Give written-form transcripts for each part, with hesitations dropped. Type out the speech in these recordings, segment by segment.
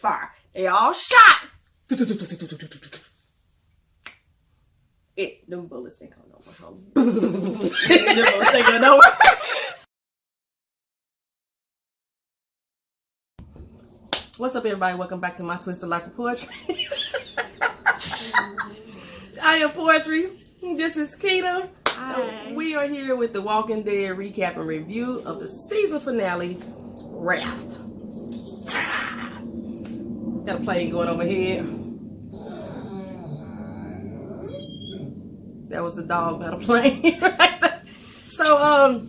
fire. They all shot. Them bullets ain't going nowhere, homie. Them bullets ain't going nowhere. What's up, everybody? Welcome back to my Twisted Lyf of Poetry. I am Poetry. This is Keita. We are here with the Walking Dead recap and review of the season finale, Wrath. Got a plane going overhead. That was the dog, not a plane. So,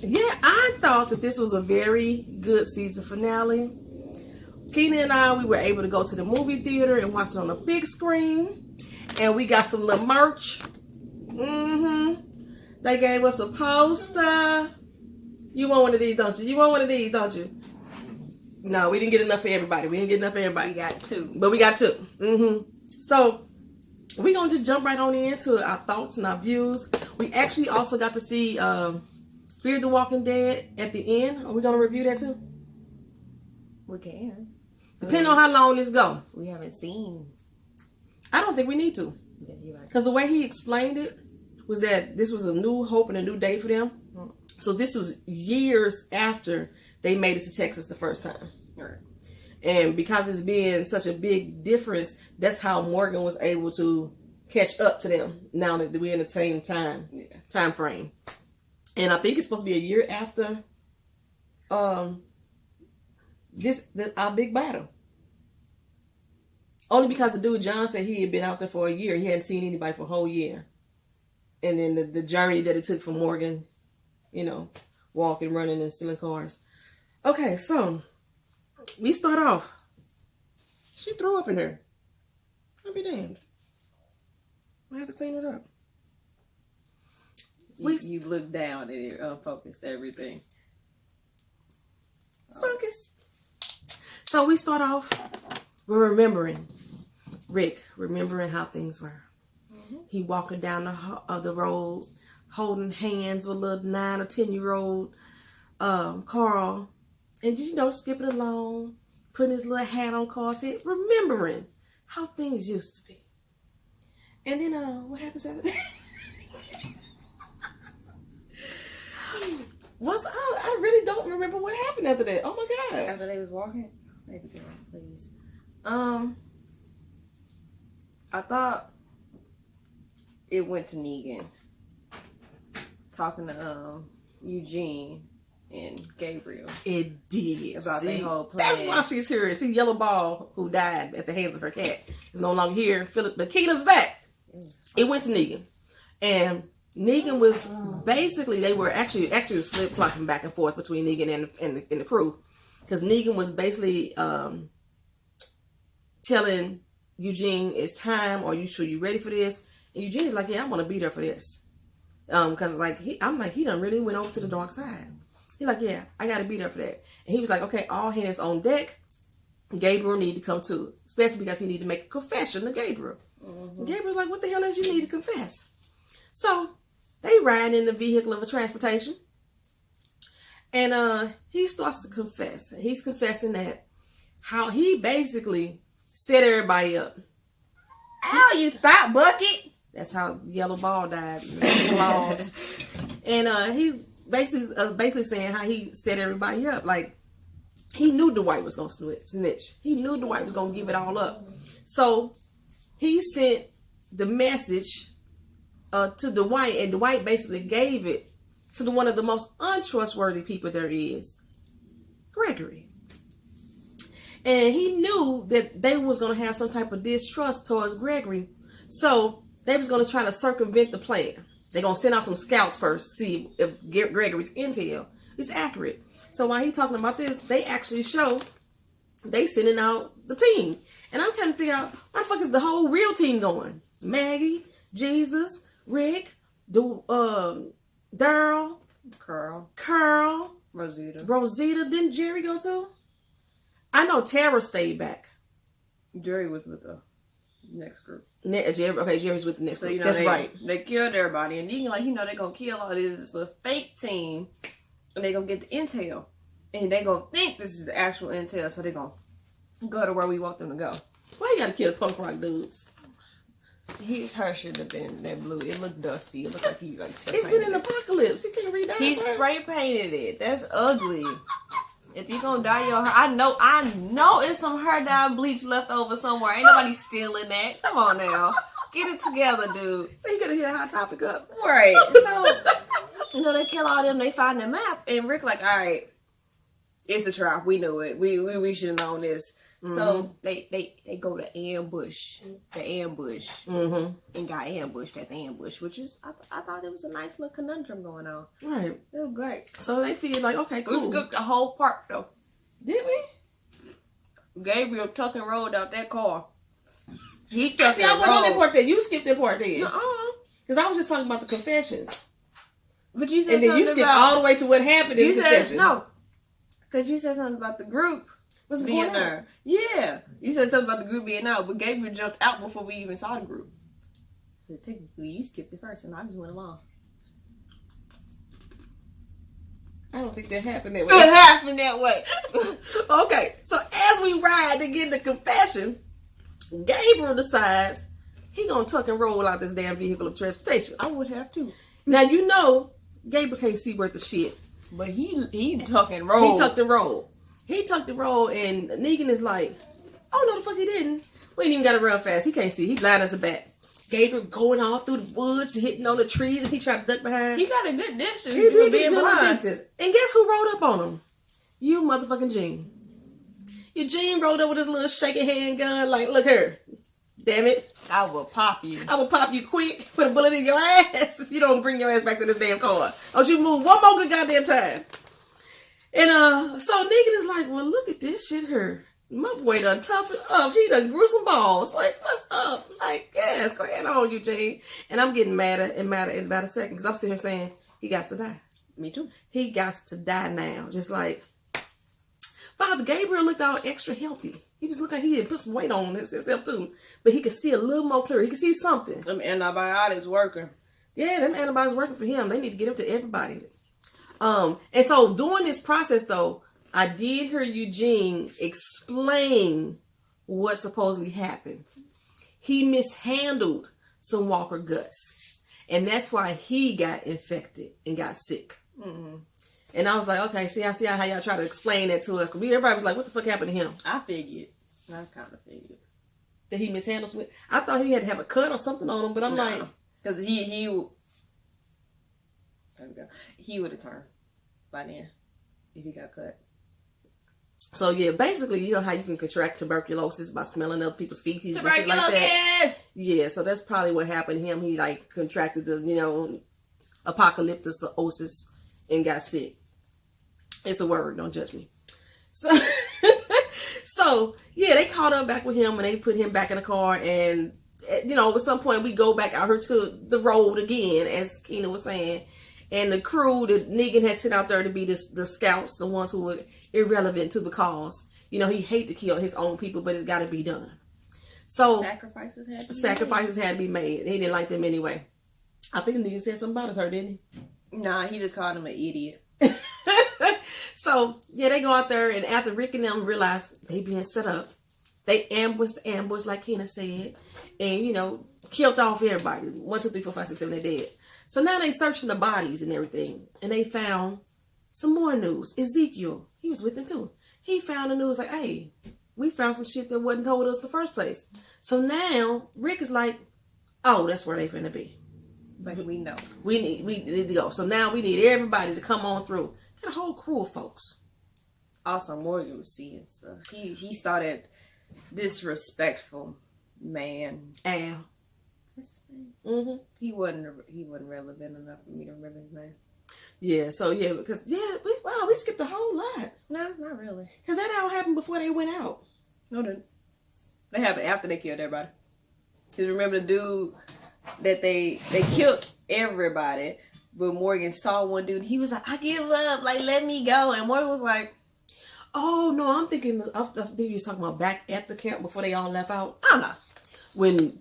yeah, I thought that this was a very good season finale. Keita and I, we were able to go to the movie theater and watch it on the big screen. And we got some little merch. They gave us a poster. You want one of these, don't you? You want one of these, don't you? No, we didn't get enough for everybody. We didn't get enough for everybody. We got two. But we got two. So, we're going to just jump right on into our thoughts and our views. We actually also got to see Fear the Walking Dead at the end. Are we going to review that too? We can. Depending on how long this go. We haven't seen. I don't think we need to. Yeah, you're right. Because the way he explained it was that this was a new hope and a new day for them. So this was years after they made it to Texas the first time. Right. And because it's been such a big difference, that's how Morgan was able to catch up to them now that we're in the same time frame. And I think it's supposed to be a year after this our big battle. Only because the dude John said he had been out there for a year. He hadn't seen anybody for a whole year. And then the journey that it took for Morgan, you know, walking, running, and stealing cars. Okay, so we start off. She threw up in her. I'll be damned. I have to clean it up. You look down and it unfocused everything. Focus. So we start off. We're remembering Rick, remembering how things were. He walking down the road, holding hands with a little 9 or 10-year-old Carl, and you know, skipping along, putting his little hat on Carl's head, remembering how things used to be. And then what happens after that? I really don't remember what happened after that. Oh my God! After they was walking, maybe go on, please. I thought it went to Negan talking to Eugene and Gabriel. It did. About their whole plan. That's why she's here. See, Yellow Ball, who died at the hands of her cat, is no longer here. Philip, but Keita's back. It went to Negan, and Negan was basically, they were actually was flip flopping back and forth between Negan and the crew, because Negan was basically telling Eugene it's time, or you ready for this? And Eugene's like, yeah, I want to be there for this, because I'm like he done really went over to the dark side. He's like, yeah, I got to be there for that. And he was like, okay, all hands on deck. Gabriel need to come too, especially because he need to make a confession to Gabriel. Gabriel's like, what the hell is you need to confess? So they ride in the vehicle of a transportation, and he starts to confess. And he's confessing that how he basically set everybody up. Ow, you thought bucket. That's how Yellow Ball died. And he's basically saying how he set everybody up. Like, he knew Dwight was going to snitch. He knew Dwight was going to give it all up. So he sent the message to Dwight, and Dwight basically gave it to one of the most untrustworthy people there is, Gregory. And he knew that they was going to have some type of distrust towards Gregory. So they was going to try to circumvent the plan. They're going to send out some scouts first, see if Gregory's intel is accurate. So while he's talking about this, they actually show they sending out the team. And I'm kind of figuring out, why the fuck is the whole real team going? Maggie, Jesus, Rick, Daryl, Carl, Rosita. Didn't Jerry go too? I know Tara stayed back. Jerry was with the next group. Jerry's with the next group. You know, that's right. They killed everybody. And Negan, like, you know, they're going to kill all this little fake team. And they're going to get the intel. And they're going to think this is the actual intel. So they're going to go to where we want them to go. Why you gotta kill the punk rock dudes? His hair should have been that blue. It looked dusty. It looked like he like spray It's been painted an apocalypse. He can't read that. He spray painted it. That's ugly. If you gonna dye your hair, I know it's some hair dye bleach left over somewhere. Ain't nobody stealing that. Come on now. Get it together, dude. So you gotta hit a Hot Topic up. Right. So, they kill all them, they find the map, and Rick like, all right, it's a trap. We knew it. We should have known this. Mm-hmm. So they go to ambush. The ambush. Mm-hmm. And got ambushed at the ambush, which is, I thought it was a nice little conundrum going on. Right. It was great. So they feel like, okay, cool. We skipped the whole part, though. Did we? Gabriel tuck and rolled out that car. He tuck See, I wasn't on that part there. You skipped that part there. Uh-uh. Because I was just talking about the confessions. But you said and then you skipped all the way to what happened in the confession. No. Because you said something about the group being there. Yeah. You said something about the group being out, but Gabriel jumped out before we even saw the group. So technically, you skipped it first, and I just went along. I don't think that happened that way. It happened that way. Okay. So as we ride to get the confession, Gabriel decides he gonna tuck and roll out this damn vehicle of transportation. I would have too. Now you know Gabriel can't see worth the shit. But he tuck and roll. He tucked and roll. He tucked and roll, and Negan is like, oh no the fuck he didn't. We ain't even gotta run fast. He can't see. He blind as a bat. Gabriel going all through the woods, hitting on the trees, and he tried to duck behind. He got a good distance. He did get a good distance. And guess who rolled up on him? You motherfucking Gene. Eugene rolled up with his little shaky handgun, like, look here. Damn it. I will pop you. I will pop you quick, put a bullet in your ass if you don't bring your ass back to this damn car. Don't you move one more good goddamn time. And so Negan is like, well, look at this shit here. My boy done toughened up. He done grew some balls. Like, what's up? Like, yes, go ahead on, Eugene. And I'm getting madder and madder in about a second because I'm sitting here saying, he got to die. Me too. He got to die now. Just like, Father Gabriel looked all extra healthy. He was looking like he had put some weight on himself too. But he could see a little more clear. He could see something. Them antibiotics working. Yeah, them antibiotics working for him. They need to get them to everybody. And so during this process though, I did hear Eugene explain what supposedly happened. He mishandled some Walker guts. And that's why he got infected and got sick. Mm-hmm. And I was like, okay, I see how y'all try to explain that to us. Because everybody was like, what the fuck happened to him? I figured. I kind of figured. That he mishandled some... I thought he had to have a cut or something on him, but I'm like... Because he would have turned by then if he got cut. So yeah, basically, you know how you can contract tuberculosis by smelling other people's feces and shit like that. Yeah, so that's probably what happened to him. He like contracted the apocalyptosis and got sick. It's a word, don't judge me. So yeah, they caught up back with him and they put him back in the car, and at some point we go back out here to the road again, as Keena was saying. And the crew that Negan had sent out there to be the scouts, the ones who were irrelevant to the cause. He hate to kill his own people, but it's got to be done. So sacrifices had to be made. He didn't like them anyway. I think Negan said something about her, didn't he? Nah, he just called him an idiot. So yeah, they go out there, and after Rick and them realize they being set up, they ambushed like Keena said, and killed off everybody. 1, 2, 3, 4, 5, 6, 7, they're dead. So now they searching the bodies and everything. And they found some more news. Ezekiel, he was with them too. He found the news like, hey, we found some shit that wasn't told us the first place. So now Rick is like, oh, that's where they finna be. But we know. We need to go. So now we need everybody to come on through. Got a whole crew of folks. Also, Morgan was seeing stuff. He saw that disrespectful man. Al. Mm-hmm. He wasn't relevant enough for me to remember his name. Yeah, so yeah, because we skipped a whole lot. No, not really. Because that all happened before they went out. No, didn't. They happened after they killed everybody. Because remember the dude that they killed everybody, but Morgan saw one dude. He was like, I give up, like let me go. And Morgan was like, oh no, I think you was talking about back at the camp before they all left out. I don't know. When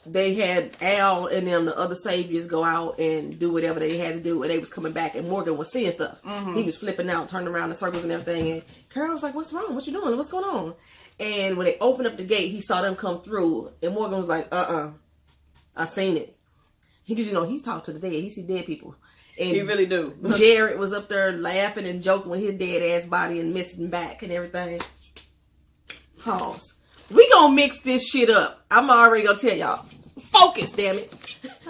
they had Al and them, the other saviors, go out and do whatever they had to do, and they was coming back, and Morgan was seeing stuff. Mm-hmm. He was flipping out, turning around in circles and everything, and Carol was like, what's wrong? What you doing? What's going on? And when they opened up the gate, he saw them come through. And Morgan was like, I seen it. Because, he's talked to the dead. He see dead people. And he really do. Jared was up there laughing and joking with his dead-ass body and missing back and everything. Pause. We gonna mix this shit up. I'm already gonna tell y'all. Focus, damn it.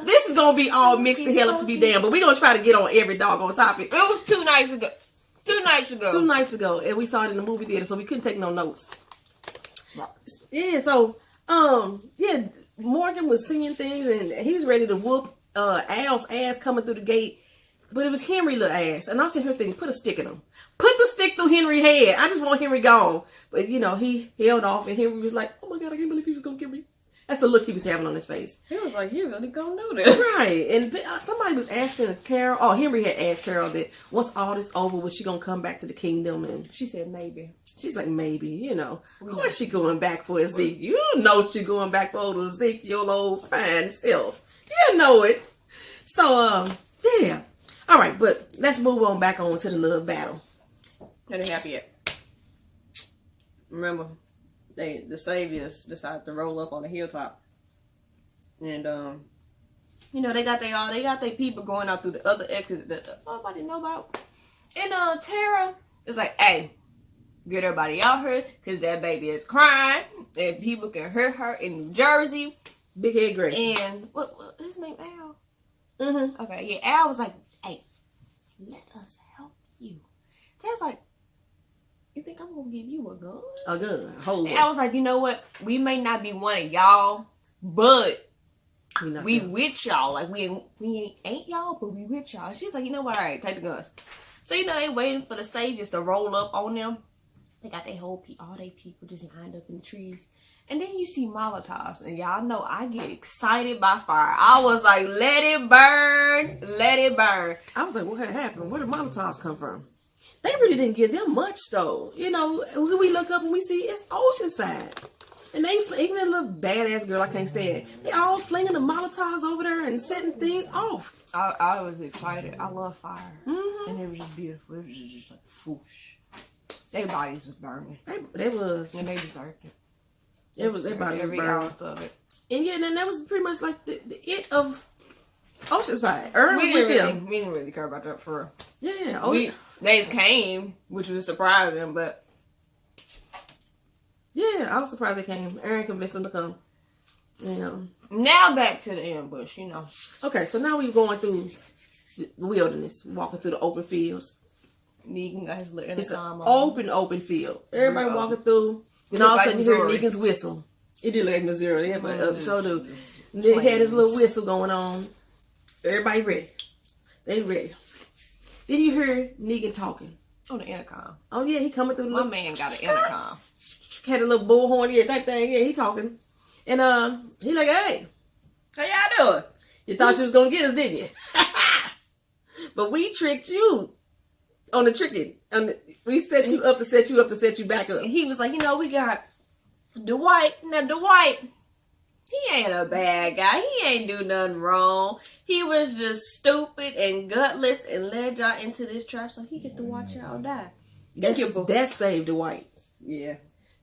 This is gonna be all mixed to hell up to be damn. But we gonna try to get on every doggone topic. It was 2 nights ago. 2 nights ago. 2 nights ago. And we saw it in the movie theater, so we couldn't take no notes. Yeah, so, Morgan was seeing things and he was ready to whoop Al's ass coming through the gate. But it was Henry little ass. And I'm sitting here thinking, put a stick in him. Put the stick through Henry's head. I just want Henry gone. But, he held off and Henry was like, oh my God, I can't believe he was going to kill me. That's the look he was having on his face. He was like, he really going to do this. Right. And somebody was asking Carol. Oh, Henry had asked Carol that once all this over, was she going to come back to the kingdom? And she said maybe. She's like, maybe, Of course she going back for Ezekiel. You know she going back for old Ezekiel, old fine self. You know it. So, yeah. All right, but let's move on back on to the little battle. They ain't happy yet. Remember, the saviors decided to roll up on the hilltop, and they got their people going out through the other exit that nobody know about. And Tara is like, hey, get everybody out here because that baby is crying and people can hurt her in New Jersey. Big head Gracie. And what his name, Al? Mm-hmm. Okay, yeah, Al was like, hey, let us help you. Tara's like, you think I'm gonna give you a gun? A gun. Hold on. I was like, you know what? We may not be one of y'all, but we with y'all. Like we ain't y'all, but we with y'all. She's like, you know what? All right, take the guns. So they waiting for the saviors to roll up on them. They got all their people just lined up in the trees. And then you see Molotovs, and y'all know I get excited by fire. I was like, let it burn, let it burn. I was like, what had happened? Where did Molotovs come from? They really didn't give them much, though. We look up and we see it's Oceanside. And even a little badass girl I can't stand, they all flinging the Molotovs over there and setting things off. I was excited. I love fire. Mm-hmm. And it was just beautiful. It was just like, whoosh. Their bodies was burning. They was. And they deserved it. It was their bodies was every burning. ounce of it. And then that was pretty much like the it of Oceanside. Ern was with them. We didn't really care about that for real. Yeah. They came, which was surprising, but yeah, I was surprised they came. Aaron convinced them to come. Now back to the ambush, Okay, so now we're going through the wilderness, walking through the open fields. Negan got his little It's an intercom open field. Everybody walking through. Then all of a sudden you hear Negan's whistle. It did look like Missouri, yeah, but so do. They had his little whistle going on. Everybody ready. They ready. Then you hear Negan talking. on the intercom. Oh yeah, he coming through the My man got an intercom. Had a little bullhorn, yeah, that thing, yeah, he talking. And he like, hey. How y'all doing? You thought you was gonna get us, didn't you? But we tricked you on the tricking. We set you up to set you up to set you back up. And he was like, you know, we got Dwight. Now, Dwight, he ain't a bad guy. He ain't do nothing wrong. He was just stupid and gutless and led y'all into this trap so he get to watch y'all die. That saved Dwight. Yeah.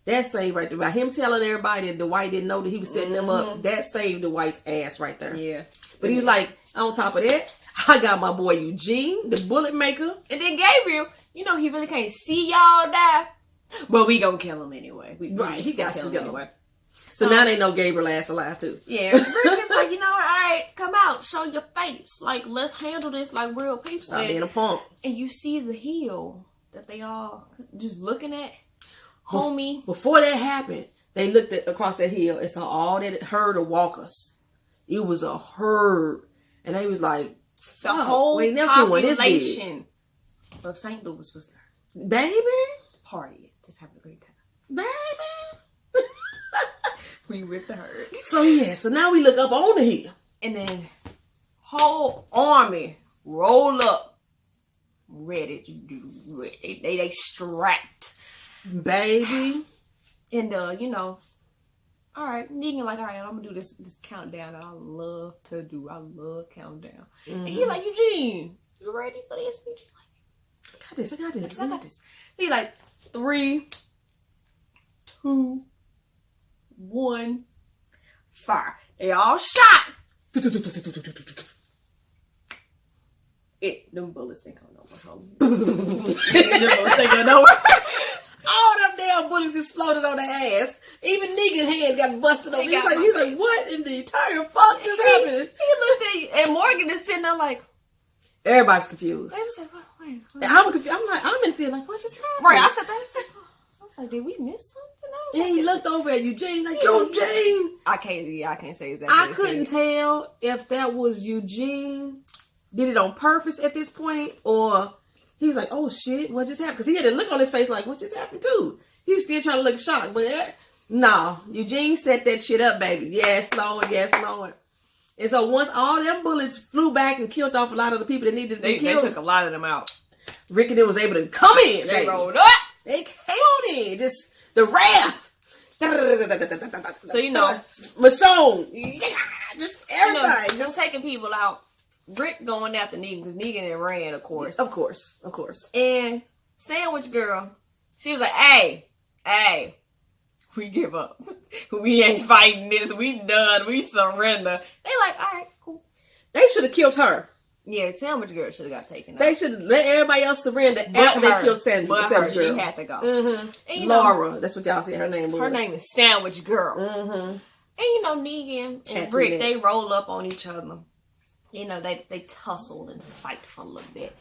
That saved right there. By him telling everybody that Dwight didn't know that he was setting them up, that saved Dwight's ass right there. Yeah. But he was like, on top of that, I got my boy Eugene, the bullet maker. And then Gabriel, you know, he really can't see y'all die. But we gonna kill him anyway. Right, he got to go. Anyway. So now they know Gabriel ass alive too. Yeah. Rick is like, you know, all right, come out, show your face. Like, let's handle this like real people. Stop being a punk. And you see the hill that they all just looking at. Homie. Before that happened, they looked across that hill and saw all that herd of walkers. It was a herd. And they was like, the whole population of St. Louis was there. Baby. Partying. Just having a great time. Baby. We with the herd. So yeah, so now we look up on the hill. And then whole army roll up. Ready to do it. They strapped. Baby. And you know, all right, Negan like, all right, I'm gonna do this countdown that I love to do. I love countdown. And he like, Eugene, you ready for this? Eugene like, I got this. I got this. He like 3, 2, 1, fire. They all shot. Them bullets didn't go nowhere. Them bullets didn't go nowhere. All them damn bullets exploded on their ass. Even Negan hand got busted over. He's like, what in the entire fuck just happened? He looked at you, and Morgan is sitting there like, everybody's confused. they was like, wait. I'm confused. I'm in there like, what just happened? Right, I sat there and said, I was like, did we miss something? And he looked over at Eugene like, Eugene. I can't say exactly. I couldn't tell if that was Eugene did it on purpose at this point, or he was like, oh shit, what just happened? Because he had a look on his face like, what just happened too? He was still trying to look shocked, but no, Eugene set that shit up, baby. Yes, Lord, yes, Lord. And so once all them bullets flew back and killed off a lot of the people that needed to be killed, they took a lot of them out. Rick and them was able to come in, They baby. rolled up. They came on in, just the wrath. So, you know, Michonne, just everything. Just taking people out. Rick going after Negan because Negan had ran, of course. Of course. And Sandwich Girl, she was like, hey, we give up. We ain't fighting this. We done. We surrender. They like, all right, cool. They should have killed her. Yeah, Sandwich Girl should have got taken out. They should have let everybody else surrender after they killed Sandwich Girl. She had to go. Mm-hmm. And, Laura, that's what y'all said her name was. Her name is Sandwich Girl. Mm-hmm. And you know, Negan and Rick, they roll up on each other. You know, they tussle and fight for a little bit.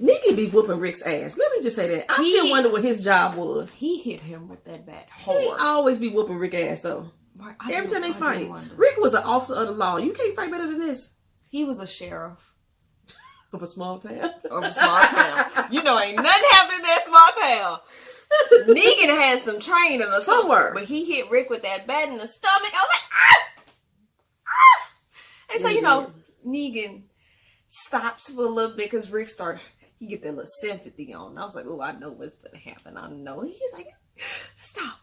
Negan be whooping Rick's ass. Let me just say that. I still wonder what his job was. He hit him with that bat hard. He always be whooping Rick's ass though. Every time they fight. Rick was an officer of the law. You can't fight better than this. He was a sheriff. Of a small town. Of a small town. You know, ain't nothing happening in that small town. Negan had some training or somewhere. But he hit Rick with that bat in the stomach. I was like, ah! Ah! And so, you know, Negan stops for a little bit because Rick he get that little sympathy on. And I was like, oh, I know what's going to happen. I know. He's like, stop.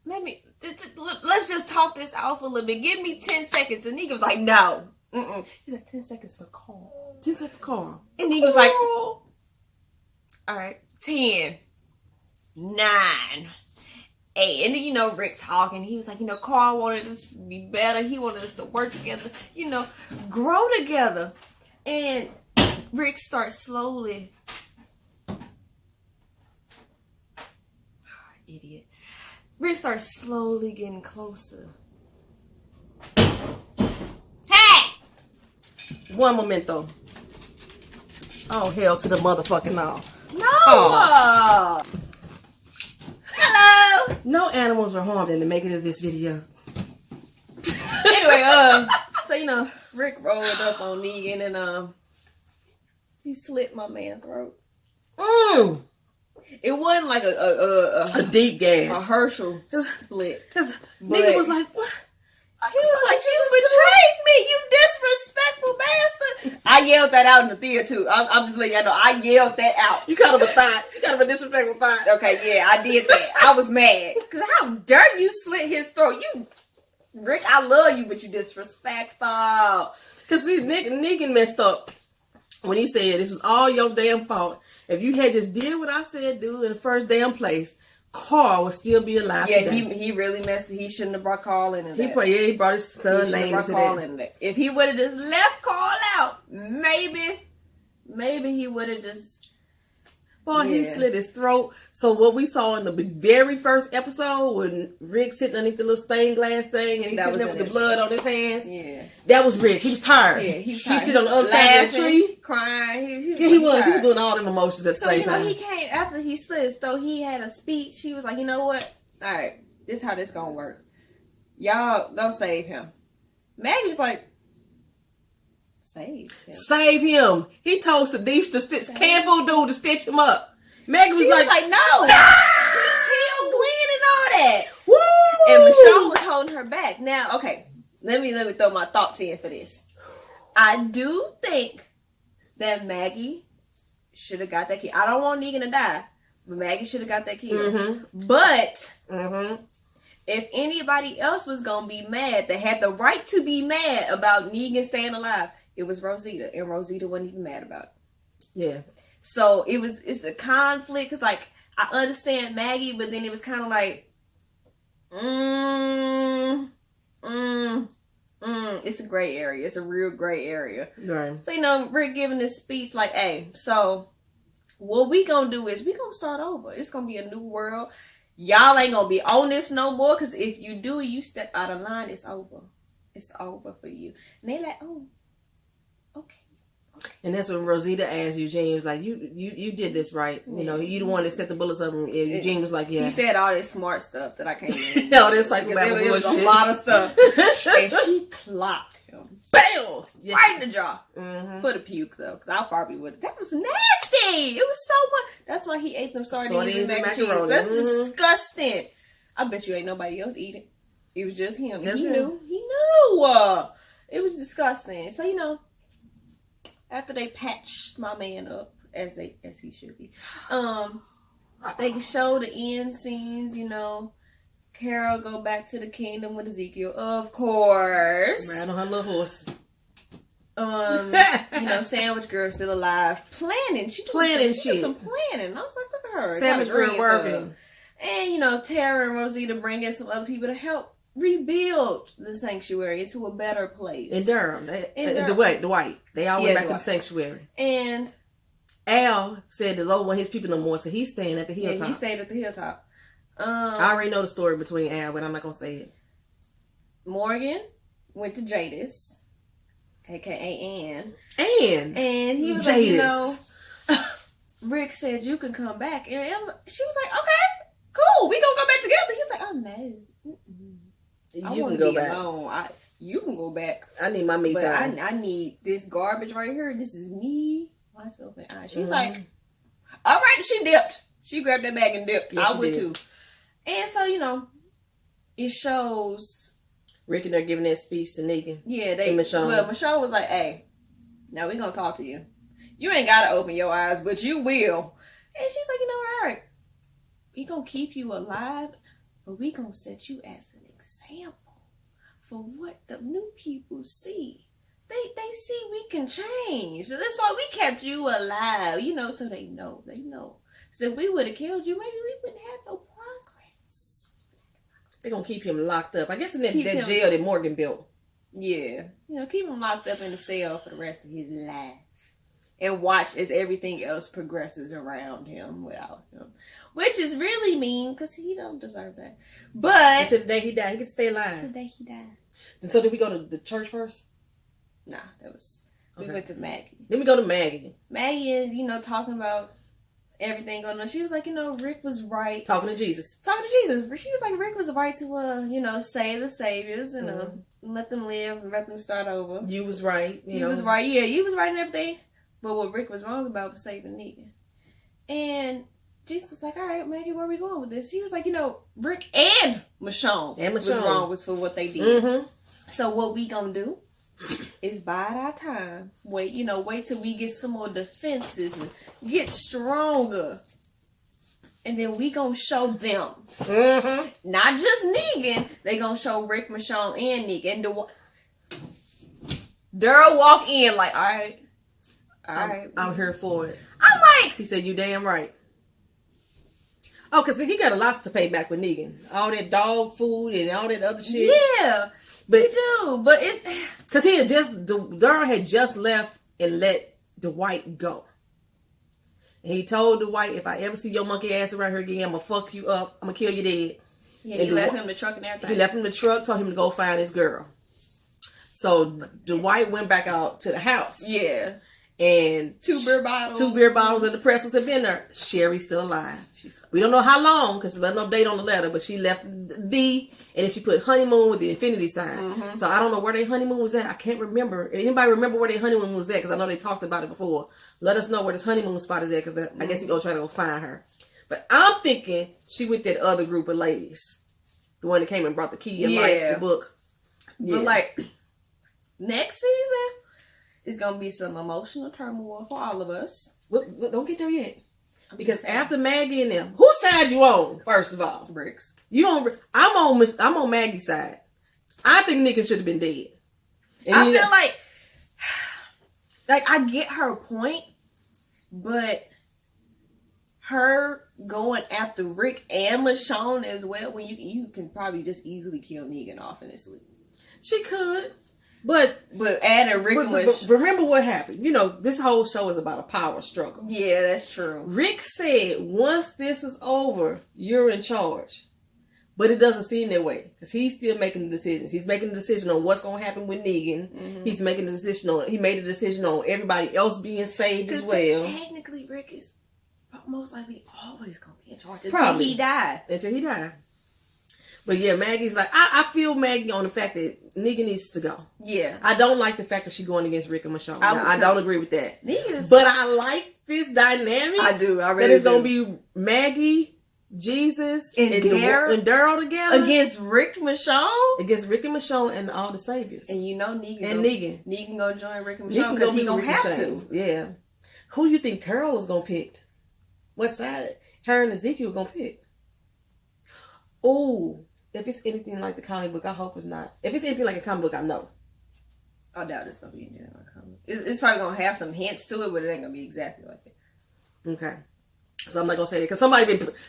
Let's just talk this out for a little bit. Give me 10 seconds. And Negan was like, no. He's like, 10 seconds for Carl. 10 seconds for Carl. And Negan was like, all right, 10, 9, 8. And then, you know, Rick talking. He was like, you know, Carl wanted us to be better. He wanted us to work together, you know, grow together. And Rick starts slowly. Idiot. Rick starts slowly getting closer. Hey! One momento. Oh, hell to the motherfucking no. No! Oh. Hello! No animals were harmed in the making of this video. Anyway, so, you know, Rick rolled up on Negan and, he slit my man's throat. It wasn't like a deep gash. A Herschel split. Because Negan was like, what? He was like, you betrayed me, you disrespectful bastard. I yelled that out in the theater, too. I'm just letting y'all know, I yelled that out. You called him a thought. You called him a disrespectful thought. Okay, yeah, I did that. I was mad. Because how dare you slit his throat? Rick, I love you, but you disrespectful. Because see, Negan messed up when he said, this was all your damn fault. If you had just did what I said do in the first damn place, Carl would still be alive today. He really messed it. He shouldn't have brought Carl in he brought his son's name into that. If he would have just left Carl out, maybe he would have just... Boy, he slit his throat. So what we saw in the very first episode, when Rick sitting underneath the little stained glass thing, and he sitting there with the blood on his hands. Yeah, that was Rick. He was tired. Yeah, he was tired. He sitting on the other side of the tree, crying. He was doing all them emotions at the same time. So he came after he slit his throat. He had a speech. He was like, you know what? All right, this is how this gonna work. Y'all go save him. Maggie was like, Save him. He told Sadish to Campbell dude to stitch him up. Maggie was like, no. He killed Gwen and all that. Woo! And Michonne was holding her back. Now, okay, let me throw my thoughts in for this. I do think that Maggie should have got that kid. I don't want Negan to die, but Maggie should have got that kid. Mm-hmm. But if anybody else was gonna be mad, they had the right to be mad about Negan staying alive. It was Rosita, and Rosita wasn't even mad about it. Yeah. So it's a conflict, because, like, I understand Maggie, but then it was kind of like, it's a gray area. It's a real gray area. Right. So, Rick giving this speech like, hey, so what we gonna do is we gonna start over. It's gonna be a new world. Y'all ain't gonna be on this no more, because if you do, you step out of line, it's over. It's over for you. And they like, oh, okay. And that's when Rosita asked Eugene, was like, you did this right. You the one that set the bullets up. And Eugene was like, yeah. He said all this smart stuff that I can't even. No, this psychopathic bullshit. It was a lot of stuff. And she clocked him. Bam! Yes. Right in the jaw. Mm-hmm. For the puke, though, because I probably would. That was nasty. It was so much. That's why he ate them sardines and macaroni. That's disgusting. I bet you ain't nobody else eat it. It was just him. He knew. He knew. It was disgusting. So, after they patched my man up, as he should be, they show the end scenes, Carol go back to the kingdom with Ezekiel, of course. Ran on her little horse. Sandwich Girl still alive, planning. She did some planning. I was like, look at her. Sandwich Girl working. And Tara and Rosita bring in some other people to help rebuild the sanctuary into a better place. In Durham. Dwight. They all went back to the sanctuary. And Al said the Lord want his people no more, so he's staying at the hilltop. Yeah, he stayed at the hilltop. I already know the story between Al, but I'm not going to say it. Morgan went to Jadis, a.k.a. Ann. And he was Jadis. Like, Rick said you can come back. And she was like, okay, cool. We going to go back together. He was like, oh, no. You can go back. Alone. You can go back. I need my me time. I need this garbage right here. This is me, myself, and I. She's like, all right. She dipped. She grabbed that bag and dipped. Yes, I would too. And so, it shows Rick and they're giving that speech to Negan. Yeah, and Michonne. Well, Michonne was like, hey, now we're going to talk to you. You ain't got to open your eyes, but you will. And she's like, all right. We going to keep you alive, but we going to set you as an example for what the new people see. They see we can change. So that's why we kept you alive, so they know. So if we would have killed you, maybe we wouldn't have no progress. They're going to keep him locked up. I guess in that jail that Morgan built. Yeah. Keep him locked up in the cell for the rest of his life. And watch as everything else progresses around him without him. Which is really mean, because he don't deserve that. But until the day he died, he could stay alive. Until the day he died. And so did we go to the church first? Nah, we went to Maggie. Then we go to Maggie. Maggie, talking about everything going on. She was like, Rick was right. Talking to Jesus. She was like, Rick was right to, save the saviors and let them live and let them start over. You was right. You was right. Yeah, you was right in everything. But what Rick was wrong about was saving Negan. And Jesus was like, all right, Maggie, where are we going with this? He was like, Rick and Michonne was wrong was for what they did. Mm-hmm. So what we gonna do is bide our time. Wait till we get some more defenses and get stronger. And then we gonna show them. Mm-hmm. Not just Negan. They gonna show Rick, Michonne, and Negan. And Daryl walk in like, all right. I'm here for it. I'm like... He said, you damn right. Oh, because he got a lot to pay back with Negan. All that dog food and all that other shit. Yeah. But we do. But it's... Because Daryl had just left and let Dwight go. And he told Dwight, if I ever see your monkey ass around here again, I'm going to fuck you up. I'm going to kill you dead. Yeah, he left him the truck and everything. He left him the truck, told him to go find his girl. So Dwight went back out to the house. Yeah. And 2 beer bottles. 2 beer bottles and the pretzels had been there. Sherry's still alive. We don't know how long, because there's no date on the letter, but she left and then she put honeymoon with the infinity sign. Mm-hmm. So I don't know where their honeymoon was at. I can't remember. Anybody remember where their honeymoon was at? Because I know they talked about it before. Let us know where this honeymoon spot is at, because I guess he's going to try to go find her. But I'm thinking she with that other group of ladies. The one that came and brought the key and life, the book. Yeah. But next season, it's going to be some emotional turmoil for all of us. Don't get there yet. Because after Maggie and them, whose side you on, first of all? Rick's. I'm on Maggie's side. I think Negan should have been dead. And I feel like I get her point, but her going after Rick and Michonne as well, when you can probably just easily kill Negan off in this week. She could. But adding Rick but remember what happened. You know, this whole show is about a power struggle. Yeah, that's true. Rick said, once this is over, you're in charge. But it doesn't seem that way. Because he's still making the decisions. He's making the decision on what's going to happen with Negan. Mm-hmm. He's making the decision on... He made a decision on everybody else being saved as well. Technically, Rick is most likely always going to be in charge. Until he died. Until he died. But yeah, Maggie's like... I feel Maggie on the fact that Negan needs to go. Yeah. I don't like the fact that she's going against Rick and Michonne. I don't agree with that. Negan but I like this dynamic. I do. I really that it's do. going to be Maggie... Jesus and Daryl together against Rick Michonne and all the saviors. And you know Negan gonna join Rick and Michonne because he gonna have to. Yeah. Who you think Carol is gonna pick? What side her and Ezekiel gonna pick? Oh, if it's anything like the comic book, I hope it's not. If it's anything like a comic book, I know. I doubt it's gonna be anything like a comic. It's probably gonna have some hints to it, but it ain't gonna be exactly like it. Okay. So I'm not gonna say that because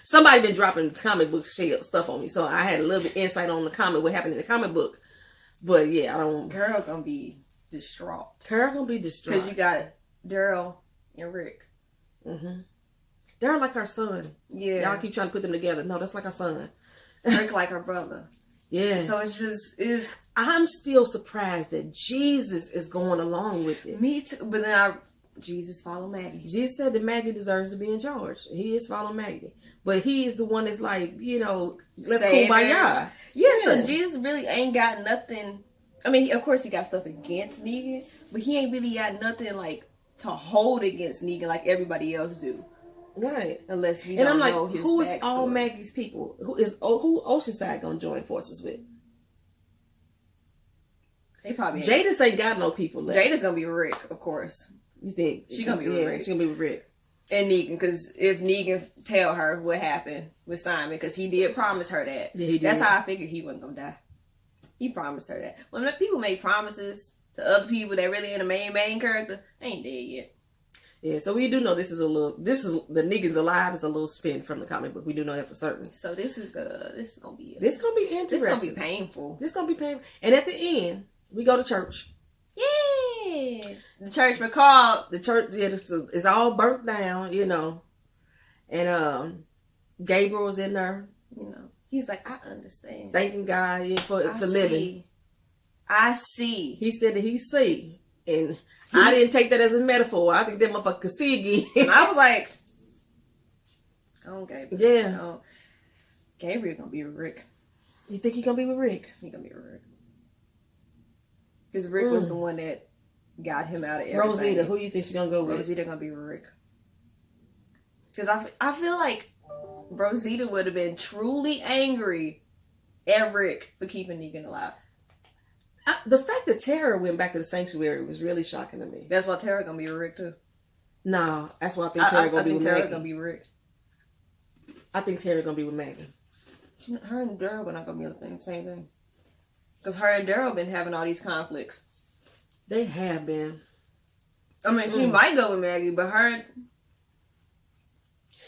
somebody been dropping comic book stuff on me, so I had a little bit insight on the comic, what happened in the comic book. But yeah, I don't. Girl gonna be distraught. Because you got Daryl and Rick. Mm-hmm. Daryl like our son. Yeah. Y'all keep trying to put them together. No, that's like our son. Rick like her brother. Yeah. So it's I'm still surprised that Jesus is going along with it. Me too. But then Jesus follow Maggie. Jesus said that Maggie deserves to be in charge. He is following Maggie. But he is the one that's like, let's kumbaya. Yeah, so Jesus really ain't got nothing. I mean, of course he got stuff against Negan, but he ain't really got nothing like to hold against Negan like everybody else do. Right. Unless we don't know his who is backstory. all Maggie's people? Who Oceanside gonna join forces with? They probably Jada's ain't got no people left. Jada's gonna be Rick, of course. You think she's gonna be with Rick? She's gonna be with Rick and Negan, because if Negan tell her what happened with Simon, because he did promise her that. Yeah, he did. That's how I figured he wasn't gonna die. He promised her that. When people make promises to other people that really ain't a main character, they ain't dead yet. Yeah, so we do know this is the Negan's alive is a little spin from the comic book. We do know that for certain. So this is gonna be interesting. This is gonna be painful. This is gonna be painful. And at the end, we go to church. Yeah, the church we called the church. Yeah, it's all burnt down, and Gabriel was in there. He's like, I understand. Thanking God for living. I see. He said that he see, and I didn't take that as a metaphor. I think that motherfucker could see again. And I was like, "Go on, Gabriel." Yeah, Gabriel gonna be with Rick. You think he gonna be with Rick? He gonna be with Rick. Because Rick was the one that got him out of everything. Rosita, who you think she's gonna go with? Rosita gonna be with Rick. Because I feel like Rosita would have been truly angry at Rick for keeping Negan alive. The fact that Tara went back to the sanctuary was really shocking to me. That's why Tara gonna be with Rick too. Nah, that's why I think Tara gonna be with Maggie. Tara gonna be with Rick. I think Tara gonna be with Maggie. Her and Daryl are not gonna be on the same thing. Because her and Daryl been having all these conflicts. They have been. I mean, she might go with Maggie, but her...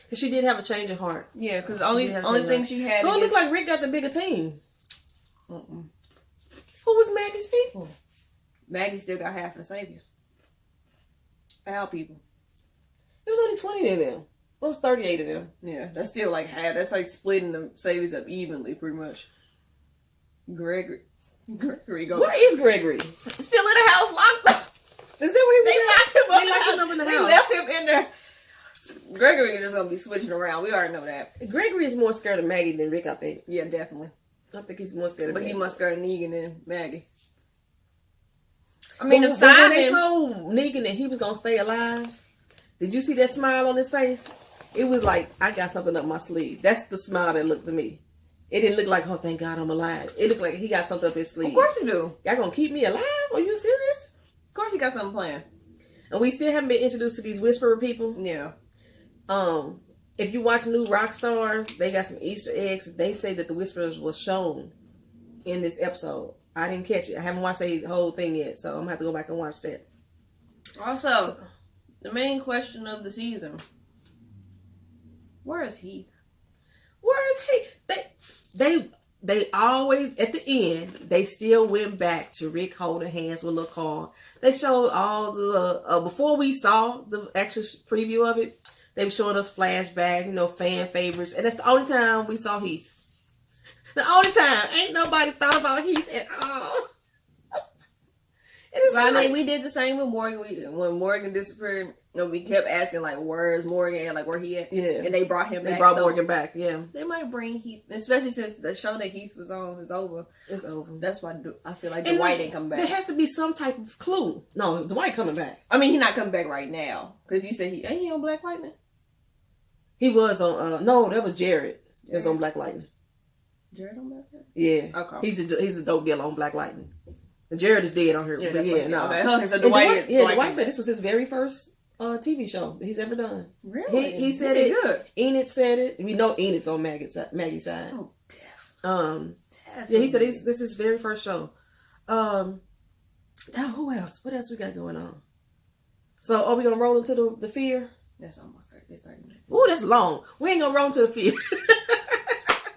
Because she did have a change of heart. Yeah, because the only thing she had... So it looked like Rick got the bigger team. Who was Maggie's people? Maggie still got half of the saviors. Our people. It was only 20 of them. It was 38 of them. Yeah, that's still like half. That's like splitting the saviors up evenly, pretty much. Gregory goes. Where is Gregory? Still in the house, locked up. Is that where he was? They locked him up in the house. They left him in there. Gregory is just gonna be switching around. We already know that. Gregory is more scared of Maggie than Rick, I think. Yeah, definitely. I think he's more scared of Maggie. But he must scared of Negan than Maggie. I mean, when they told Negan that he was gonna stay alive, did you see that smile on his face? It was like, I got something up my sleeve. That's the smile that looked to me. It didn't look like, oh, thank God I'm alive. It looked like he got something up his sleeve. Of course you do. Y'all gonna keep me alive? Are you serious? Of course you got something planned. And we still haven't been introduced to these Whisperer people. Yeah. If you watch New Rockstars, they got some Easter eggs. They say that the Whisperers were shown in this episode. I didn't catch it. I haven't watched the whole thing yet, so I'm gonna have to go back and watch that. Also, the main question of the season: where is Heath? Where is he? they always, at the end, they still went back to Rick holding hands with Lil Carl. They showed all the, before we saw the actual preview of it, they were showing us flashback, fan favorites. And that's the only time we saw Heath. The only time. Ain't nobody thought about Heath at all. Well, I mean, we did the same with Morgan. When Morgan disappeared, we kept asking, like, where's Morgan? Like, where he at? Yeah. And they brought him back. They brought Morgan back, yeah. They might bring Heath, especially since the show that Heath was on is over. It's over. That's why I feel like Dwight ain't coming back. There has to be some type of clue. No, Dwight coming back. I mean, he's not coming back right now. Because you said ain't he on Black Lightning? He was on, no, that was Jared. It was on Black Lightning. Jared on Black Lightning? Yeah. Okay. He's a dope deal on Black Lightning. And Jared is dead on her. Yeah, but yeah, no. Okay, so Dwight said this was his very first TV show that he's ever done. Really? He said it. Good. Enid said it. We know Enid's on Maggie's side. Oh, definitely. Yeah, he said this is his very first show. Now, who else? What else we got going on? So, are we gonna roll into the fear? That's almost 30 minutes. Ooh, that's long. We ain't gonna roll into the fear.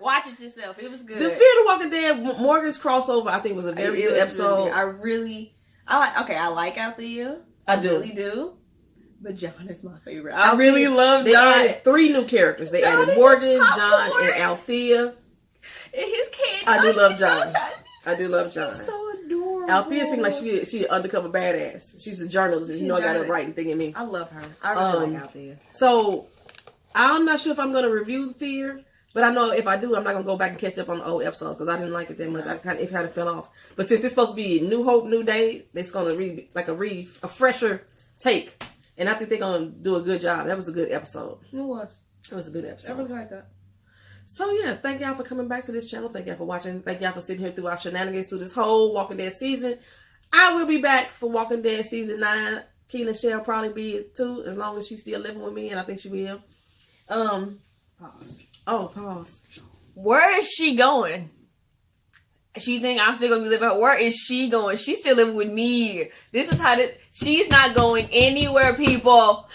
Watch it yourself. It was good. The Fear of the Walking Dead, Morgan's crossover, I think was a very good episode. I like Althea. I do. Really do. But John is my favorite. I really love John. They added 3 new characters. They added Morgan, John, and Althea. And his kid. I do love John. I do love John. He's so adorable. Althea seems like she an undercover badass. She's a journalist. I got a writing thing in me. I love her. I really like Althea. So, I'm not sure if I'm going to review Fear. But I know if I do, I'm not going to go back and catch up on the old episodes because I didn't like it that much. It kind of fell off. But since this supposed to be New Hope, New Day, it's going to be like a fresher take. And I think they're going to do a good job. That was a good episode. It was. It was a good episode. I really like that. So yeah, thank y'all for coming back to this channel. Thank y'all for watching. Thank y'all for sitting here through our shenanigans through this whole Walking Dead season. I will be back for Walking Dead season 9. Keena shall probably be too, as long as she's still living with me, and I think she will. Pause. Oh, pause. Where is she going? She think I'm still gonna be living. Where is she going? She's still living with me. This is how she's not going anywhere, people.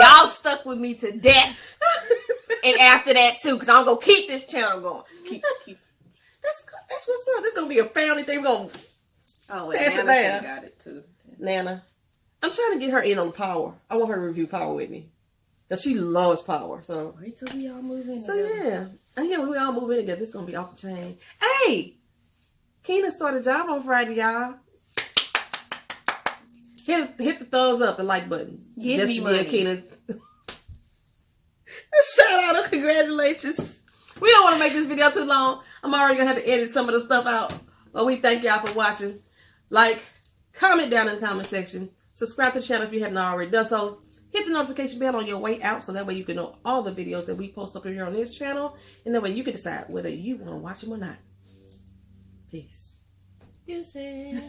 Y'all stuck with me to death. And after that too, because I'm gonna keep this channel going. Keep. That's what's up. This is gonna be a family thing. We're gonna pass it down. Got it too. Nana. I'm trying to get her in on Power. I want her to review Power with me. Because she loves Power. So wait till we all move in so together. yeah. And yeah, when we all move in together, this is going to be off the chain. Hey! Keena started a job on Friday, y'all. Hit the thumbs up, the like button. Give me money. Keena. Shout out and congratulations. We don't want to make this video too long. I'm already going to have to edit some of the stuff out. But we thank y'all for watching. Like, comment down in the comment section. Subscribe to the channel if you haven't already done so. Hit the notification bell on your way out so that way you can know all the videos that we post up here on this channel. And that way you can decide whether you want to watch them or not. Peace. Deuces.